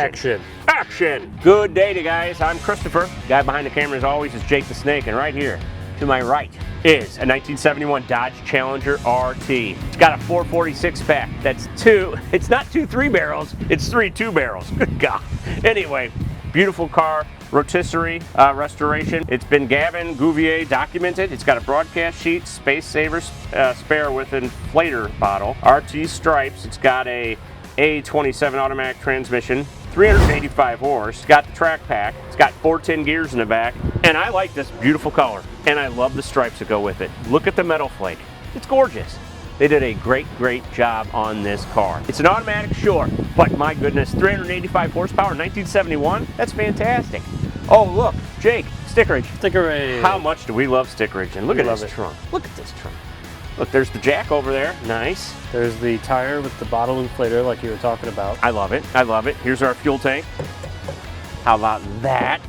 Action. Action. Good day to guys. I'm Christopher. Guy behind the camera as always is Jake the Snake, and right here to my right is a 1971 Dodge Challenger RT. It's got a 446 pack. That's two. It's not two 3-barrels. It's 3 2-barrels. Good God. Anyway, beautiful car. Rotisserie restoration. It's been Galen, Govier documented. It's got a broadcast sheet, space saver spare with inflator bottle, RT stripes. It's got a A34 automatic transmission, 385 horse. It's got the track pack. It's got 410 gears in the back. And I like this beautiful color. And I love the stripes that go with it. Look at the metal flake. It's gorgeous. They did a great job on this car. It's an automatic, sure, but my goodness, 385 horsepower, 1971, that's fantastic. Oh, look, Jake, stickerage. Stickerage. How much do we love stickerage? And look at this trunk. Look at this trunk. Look, there's the jack over there. Nice. There's the tire with the bottle inflator like you were talking about. I love it. I love it. Here's our fuel tank. How about that?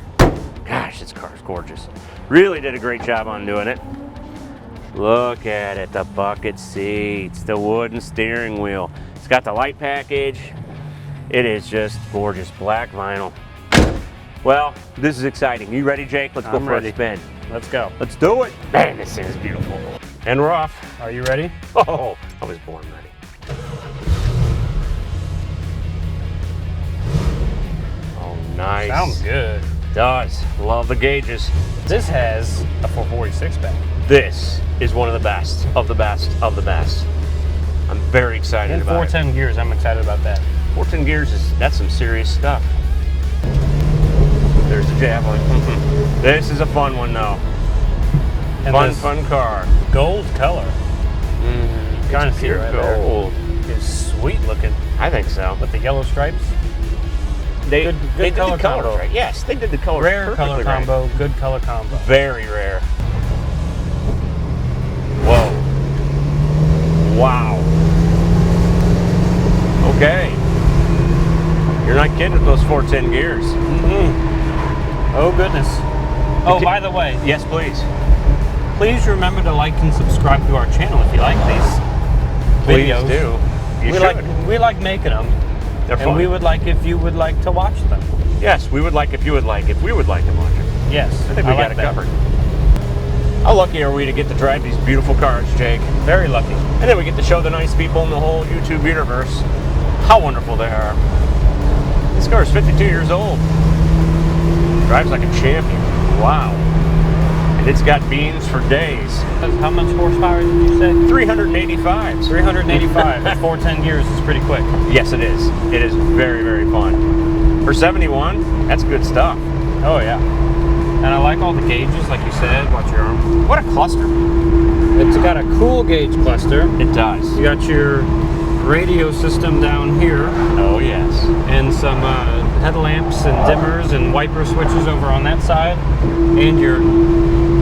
Gosh, this car is gorgeous. Really did a great job on doing it. Look at it, the bucket seats, the wooden steering wheel. It's got the light package. It is just gorgeous, black vinyl. Well, this is exciting. You ready, Jake? Let's go for a spin. Let's go. Let's do it. Man, this thing is beautiful. And we're off. Are you ready? Oh, I was born ready. Oh, nice. Sounds good. Does. Love the gauges. This has a 446 pack. This is one of the best of the best of the best. I'm very excited about it. 410 gears, I'm excited about that. 410 gears that's some serious stuff. There's the Javelin. This is a fun one though. And fun car. Gold color. Kind of pure gold. It's sweet looking. I think so. With the yellow stripes. They good did color the colors combo. right. Yes, they did the colors Rare color combo, right. Good color combo. Very rare. Whoa. Wow. Okay. You're not kidding with those 410 gears. Oh goodness. Oh, by the way. Yes, please. Please remember to like and subscribe to our channel if you like these videos. Please do. We like making them. They're fun. And we would like if you would like to watch them. Yes, we would like if you would like if we would like to watch them. Yes. I think we got it covered. How lucky are we to get to drive these beautiful cars, Jake? Very lucky. And then we get to show the nice people in the whole YouTube universe how wonderful they are. This car is 52 years old. Drives like a champion. Wow. And it's got beans for days. How much horsepower did you say? 385. 385 at 410 gears is pretty quick. Yes, it is. It is very fun. For 71, that's good stuff. Oh, yeah. And I like all the gauges, like you said. Watch your arm. What a cluster. It's got a cool gauge cluster. It does. You got your radio system down here. Oh, yes. And some headlamps and dimmers and wiper switches over on that side. And your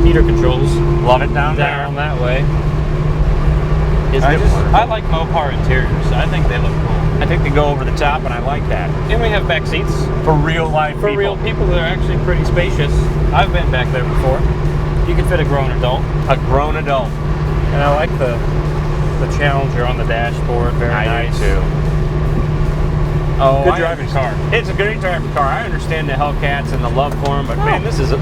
heater controls. Love it down there. Down that way. I like Mopar interiors. I think they look cool. I think they go over the top, and I like that. And we have back seats. For real life people. For real people that are actually pretty spacious. I've been back there before. You can fit a grown adult. A grown adult. And I like the Challenger on the dashboard. Very nice. I do too. Oh, good driving car. It's a good driving car. I understand the Hellcats and the love for them, but man, this is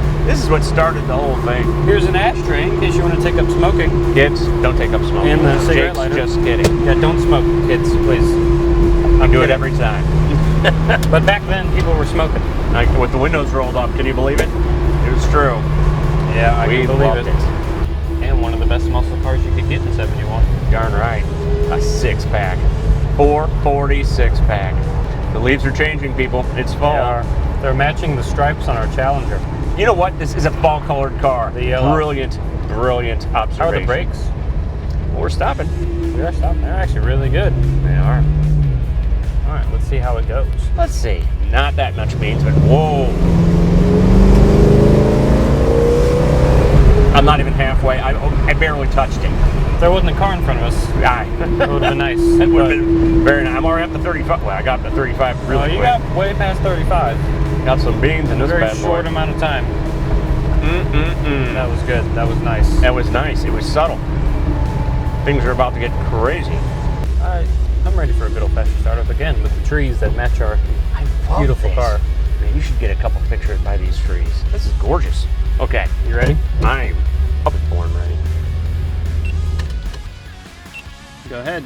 what started the whole thing. Here's an ashtray in case you want to take up smoking. Kids, don't take up smoking. And the cigarette lighter. Just kidding. Yeah, don't smoke, kids, please. I do it every time. But back then, people were smoking. Like with the windows rolled up. Can you believe it? It was true. Yeah, I can believe loved it. And one of the best muscle cars you could get in 71. Darn right. A 6-pack. 446 pack. The leaves are changing, people. It's fall. They're matching the stripes on our Challenger. You know what? This is a fall-colored car. The yellow. Brilliant observation. How are the brakes? Well, we're stopping. We are stopping. They're actually really good. They are. All right, let's see how it goes. Let's see. Not that much beans, but whoa. I'm not even halfway. I barely touched it. If there wasn't a car in front of us, that would have been nice. That would have been very nice. I'm already up to 35. Well, I got to 35 really quick. You got way past 35. Got some beans in this bad boy. Very short amount of time. That was good. That was nice. That was nice. It was subtle. Things are about to get crazy. I'm ready for a good old-fashioned startup again with the trees that match our Beautiful car. Man, you should get a couple pictures by these trees. This is gorgeous. Okay, You ready? I'm up and born ready. Go ahead.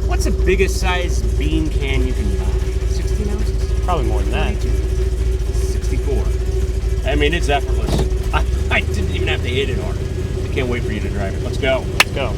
What's the biggest size bean can you can buy? 16 ounces? Probably more than that. 64. I mean, it's effortless. I didn't even have to hit it hard. I can't wait for you to drive it. Let's go. Let's go.